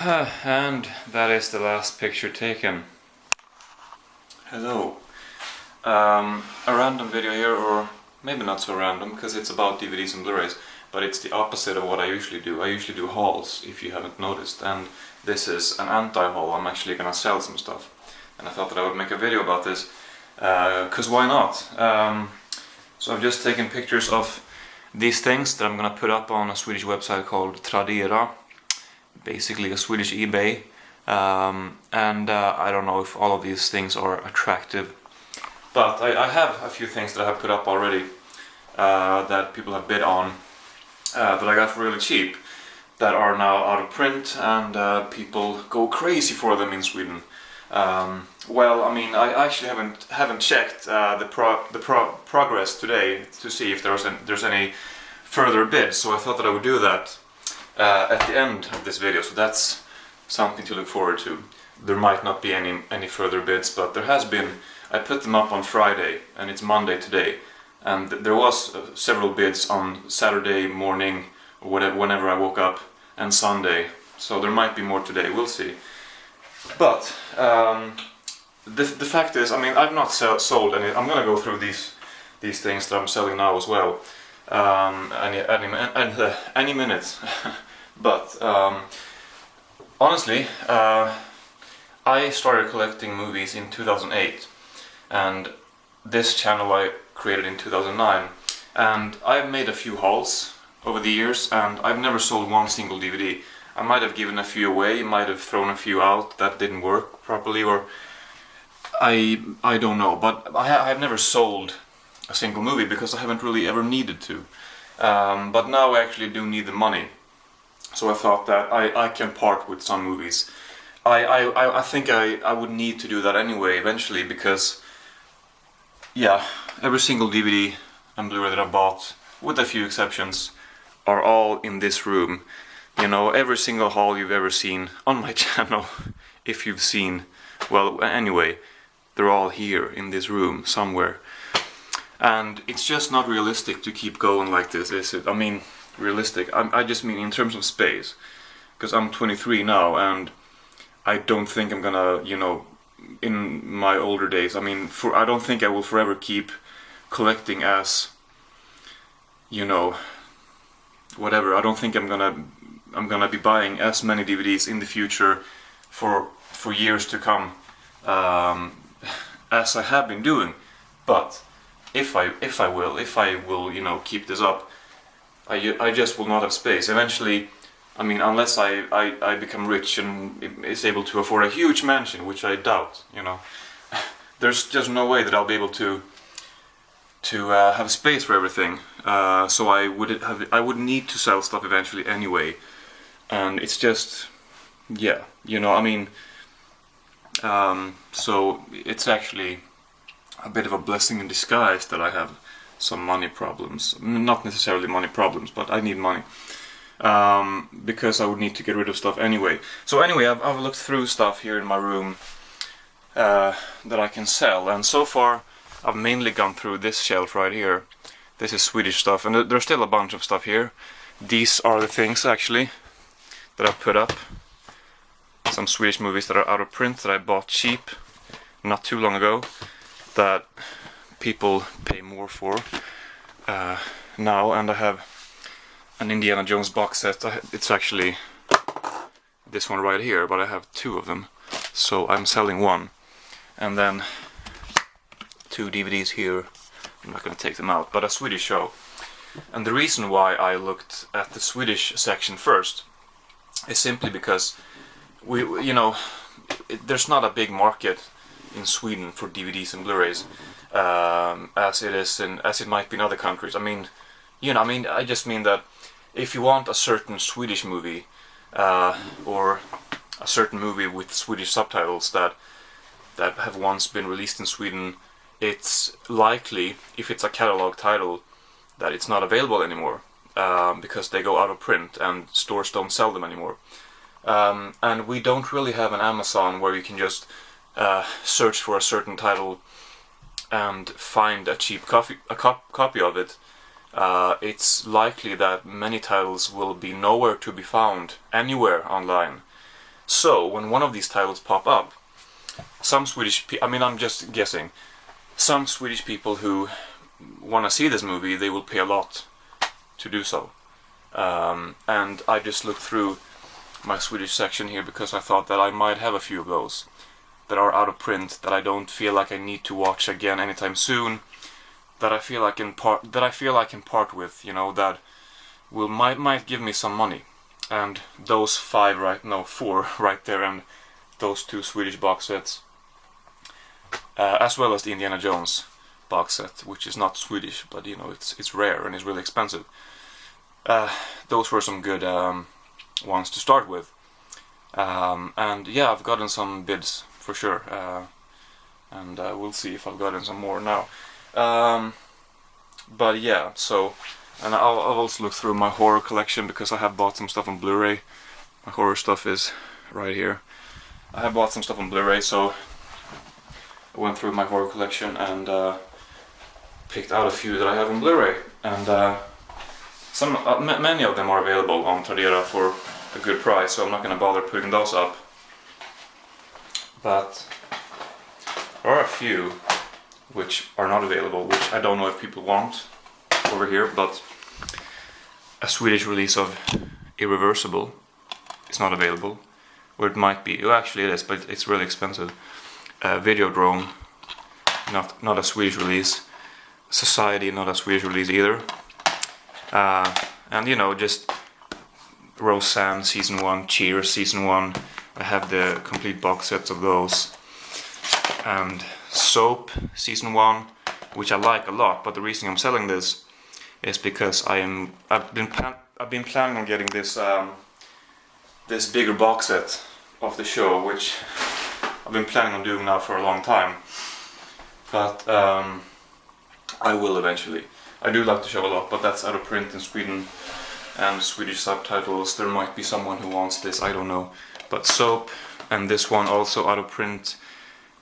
And that is the last picture taken. Hello. A random video here, or maybe not so random, because it's about DVDs and Blu-rays, but it's the opposite of what I usually do. I usually do hauls, if you haven't noticed, and this is an anti-haul. I'm actually gonna sell some stuff, and I thought that I would make a video about this, because why not? So I've just taken pictures of these things that I'm gonna put up on a Swedish website called Tradera, basically a Swedish eBay, and I don't know if all of these things are attractive, but I have a few things that I have put up already that people have bid on, that I got for really cheap, that are now out of print, and people go crazy for them in Sweden. Well, I mean, I actually haven't checked the progress today to see if there's any further bids, so I thought that I would do that at the end of this video, so that's something to look forward to. There might not be any further bids, but there has been. I put them up on Friday, and it's Monday today, and there was several bids on Saturday morning, or whatever, whenever I woke up, and Sunday, so there might be more today, we'll see. But the fact is, I mean, I've not sold any. I'm gonna go through these things that I'm selling now as well, any minute. But honestly, I started collecting movies in 2008, and this channel I created in 2009, and I've made a few hauls over the years, and I've never sold one single DVD. I might have given a few away, might have thrown a few out that didn't work properly, or I don't know, but I've never sold a single movie because I haven't really ever needed to. But now I actually do need the money, so I thought that I can part with some movies. I think I would need to do that anyway eventually, because yeah, every single DVD and Blu-ray that I bought, with a few exceptions, are all in this room. You know, every single haul you've ever seen on my channel, if you've seen, well, anyway, they're all here in this room somewhere. And it's just not realistic to keep going like this, is it? I mean, realistic, I just mean in terms of space. Because I'm 23 now, and I don't think I'm gonna, you know, in my older days, I mean, I don't think I will forever keep collecting as, you know, whatever. I don't think I'm gonna be buying as many DVDs in the future for years to come, as I have been doing. But if I will, you know, keep this up, I just will not have space. Eventually, I mean, unless I become rich and is able to afford a huge mansion, which I doubt, you know, there's just no way that I'll be able to have space for everything. So I would need to sell stuff eventually anyway, and it's just, yeah, you know, I mean, so it's actually a bit of a blessing in disguise that I have some money problems. Not necessarily money problems, but I need money, because I would need to get rid of stuff anyway. So anyway, I've looked through stuff here in my room that I can sell, and so far I've mainly gone through this shelf right here. This is Swedish stuff, and there's still a bunch of stuff here. These are the things actually that I've put up. Some Swedish movies that are out of print that I bought cheap not too long ago, that people pay more for now. And I have an Indiana Jones box set. It's actually this one right here, but I have two of them, so I'm selling one, and then two DVDs here. I'm not going to take them out, but a Swedish show. And the reason why I looked at the Swedish section first is simply because you know, there's not a big market in Sweden for DVDs and Blu-rays, as it might be in other countries. I mean, you know, I just mean that if you want a certain Swedish movie, or a certain movie with Swedish subtitles that have once been released in Sweden, it's likely, if it's a catalog title, that it's not available anymore, because they go out of print and stores don't sell them anymore. And we don't really have an Amazon where you can just search for a certain title and find a cheap copy of it. It's likely that many titles will be nowhere to be found anywhere online. So when one of these titles pop up, some Swedish I mean, I'm just guessing, some Swedish people who want to see this movie, they will pay a lot to do so. And I just looked through my Swedish section here because I thought that I might have a few of those that are out of print that I don't feel like I need to watch again anytime soon. That I feel I can part with, you know, that might give me some money. And those four right there, and those 2 Swedish box sets, as well as the Indiana Jones box set, which is not Swedish, but you know, it's rare and it's really expensive. Those were some good ones to start with. And yeah, I've gotten some bids for sure, and we'll see if I've gotten some more now. But yeah, so, and I'll also look through my horror collection because I have bought some stuff on Blu-ray. My horror stuff is right here. I have bought some stuff on Blu-ray, so I went through my horror collection and picked out a few that I have on Blu-ray, and many of them are available on Tradera for a good price, so I'm not going to bother putting those up. But there are a few which are not available, which I don't know if people want over here, but a Swedish release of Irreversible is not available, or it might be. Well, actually it is, but it's really expensive. Videodrome, not a Swedish release. Society, not a Swedish release either. And you know, just Roseanne Season 1, Cheers Season 1, I have the complete box sets of those. And Soap Season 1, which I like a lot, but the reason I'm selling this is because I've been planning on getting this this bigger box set of the show, which I've been planning on doing now for a long time. But I will eventually. I do like the show a lot, but that's out of print in Sweden and Swedish subtitles. There might be someone who wants this, I don't know. But Soap, and this one also out of print,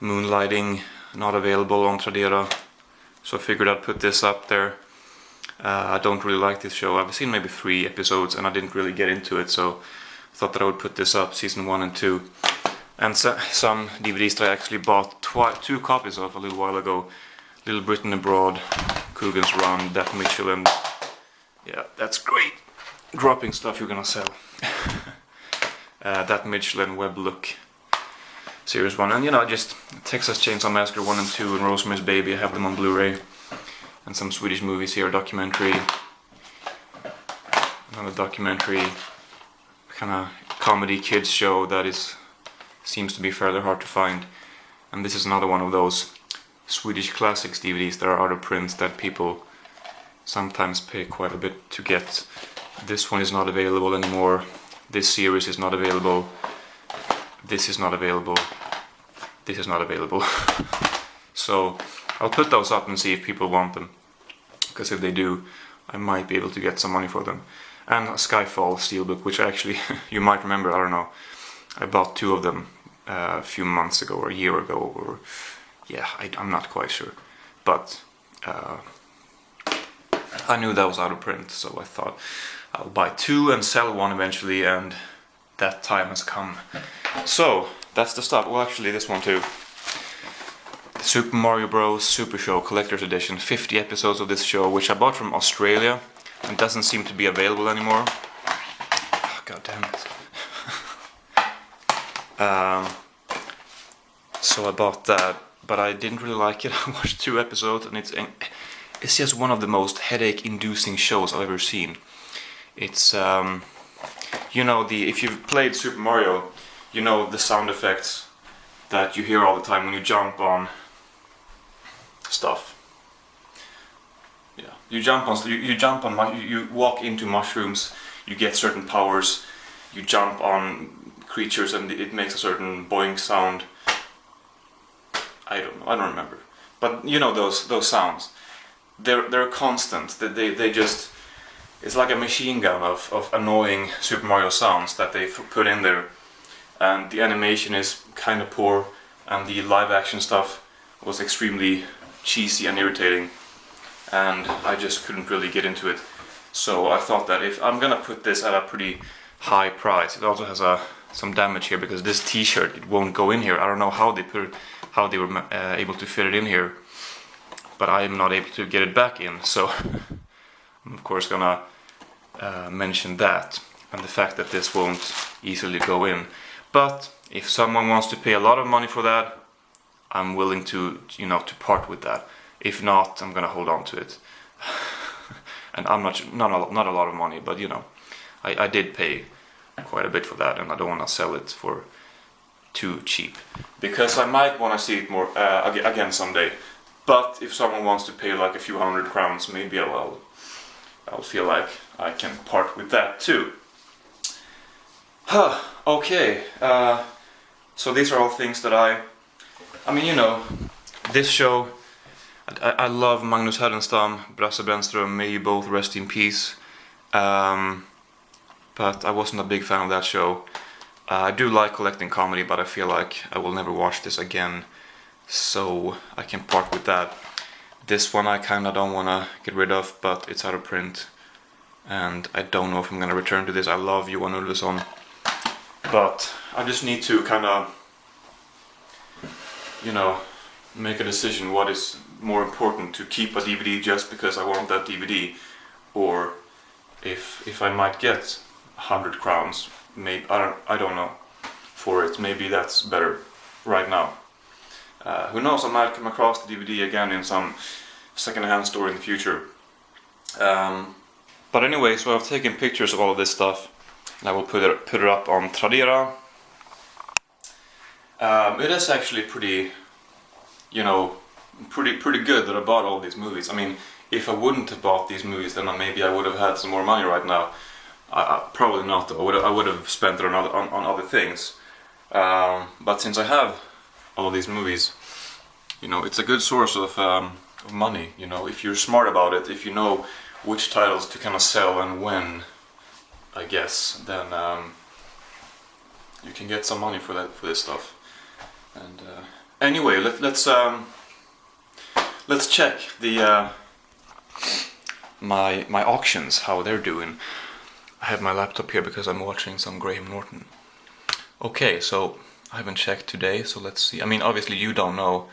Moonlighting, not available on Tradera. So I figured I'd put this up there. I don't really like this show. I've seen maybe 3 episodes and I didn't really get into it, so I thought that I would put this up, Season 1 and 2. And some DVDs that I actually bought 2 copies of a little while ago. Little Britain Abroad, Coogan's Run, That Michelin. Yeah, that's great. Dropping stuff you're gonna sell. That Michelin Web Look Series 1. And you know, just Texas Chainsaw Massacre 1 and 2 and Rosemary's Baby, I have them on Blu-ray. And some Swedish movies here, documentary. Another documentary, kind of comedy kids show that seems to be fairly hard to find. And this is another one of those Swedish classics DVDs that are out of print that people sometimes pay quite a bit to get. This one is not available anymore. This series is not available. This is not available. This is not available. So I'll put those up and see if people want them, because if they do, I might be able to get some money for them. And a Skyfall Steelbook, which actually, you might remember, I don't know, I bought 2 of them a few months ago or a year ago, or yeah, I'm not quite sure. But I knew that was out of print, so I thought I'll buy 2 and sell 1 eventually, and that time has come. So that's the stuff. Well, actually this one too. Super Mario Bros. Super Show Collector's Edition, 50 episodes of this show, which I bought from Australia and doesn't seem to be available anymore. Oh, God damn it. So I bought that, but I didn't really like it. I watched 2 episodes and it's just one of the most headache-inducing shows I've ever seen. It's, you know, if you've played Super Mario, you know the sound effects that you hear all the time when you jump on stuff. Yeah, you walk into mushrooms, you get certain powers, you jump on creatures and it makes a certain boing sound. I don't know, I don't remember. But you know those sounds. They're constant. They just, it's like a machine gun of annoying Super Mario sounds that they put in there. And the animation is kind of poor, and the live action stuff was extremely cheesy and irritating, and I just couldn't really get into it. So I thought that if I'm gonna put this at a pretty high price, it also has a some damage here, because this t-shirt, it won't go in here. I don't know how they were able to fit it in here, but I am not able to get it back in, so I'm of course gonna mention that, and the fact that this won't easily go in. But if someone wants to pay a lot of money for that, I'm willing to, you know, to part with that. If not, I'm gonna hold on to it. And I'm not a lot of money, but you know, I did pay quite a bit for that, and I don't want to sell it for too cheap, because I might want to see it more again someday. But if someone wants to pay like a few hundred crowns, maybe I'll feel like I can part with that too. Okay, so these are all things that I mean, you know, this show, I love Magnus Härenstam, Brasse Brännström, may you both rest in peace. But I wasn't a big fan of that show. I do like collecting comedy, but I feel like I will never watch this again, so I can part with that. This one I kinda don't wanna get rid of, but it's out of print, and I don't know if I'm gonna return to this. I love Johan Ulveson, but I just need to kinda, you know, make a decision what is more important, to keep a DVD just because I want that DVD, or if I might get 100 crowns, maybe, I don't know, for it. Maybe that's better right now. Who knows, I might come across the DVD again in some second-hand store in the future. But anyway, so I've taken pictures of all of this stuff, and I will put it up on Tradera. It is actually pretty, you know, pretty good that I bought all these movies. I mean, if I wouldn't have bought these movies, then maybe I would have had some more money right now. Probably not though. I would have spent it on other things. But since I have all of these movies, you know, it's a good source of money. You know, if you're smart about it, if you know which titles to kind of sell and when, I guess, then you can get some money for this stuff. And anyway, let's check the my auctions, how they're doing. I have my laptop here because I'm watching some Graham Norton. Okay, so I haven't checked today, so let's see. I mean, obviously you don't know.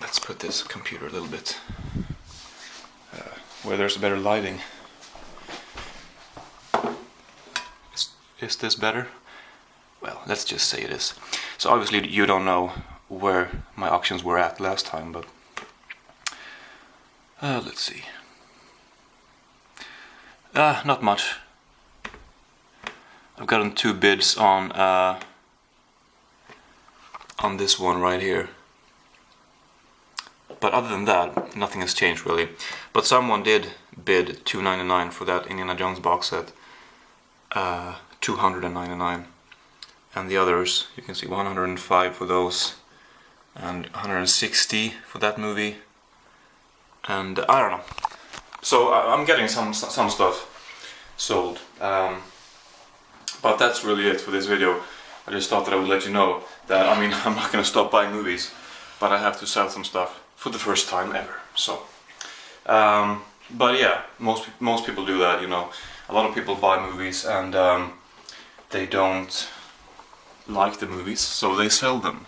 Let's put this computer a little bit where there's better lighting. Is this better? Well, let's just say it is. So obviously you don't know where my auctions were at last time, but let's see. Not much. I've gotten 2 bids on this one right here. But other than that, nothing has changed really. But someone did bid $299 for that Indiana Jones box set. $299. And the others, you can see 105 for those, and 160 for that movie. And I don't know. So I'm getting some stuff sold. But that's really it for this video. I just thought that I would let you know that, I mean, I'm not gonna stop buying movies, but I have to sell some stuff for the first time ever. So, but yeah, most people do that, you know. A lot of people buy movies and they don't like the movies, so they sell them.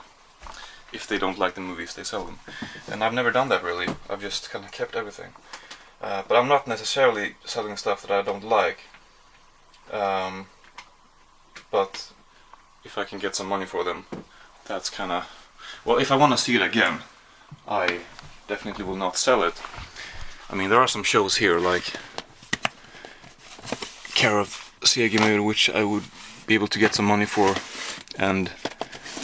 If they don't like the movies, they sell them. And I've never done that really. I've just kind of kept everything. But I'm not necessarily selling stuff that I don't like. But if I can get some money for them, that's kind of... Well, if I want to see it again, I definitely will not sell it. I mean, there are some shows here, like Care of Segemyhr, which I would be able to get some money for, and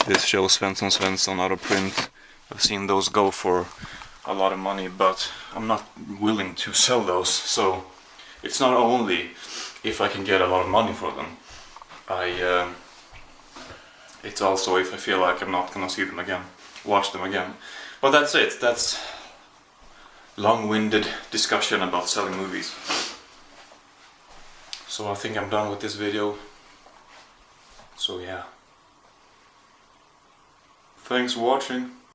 this show Svensson Svensson out of print. I've seen those go for a lot of money, but I'm not willing to sell those. So it's not only if I can get a lot of money for them. It's also if I feel like I'm not gonna see them again, watch them again. But that's it. That's long-winded discussion about selling movies. So I think I'm done with this video. So yeah. Thanks for watching.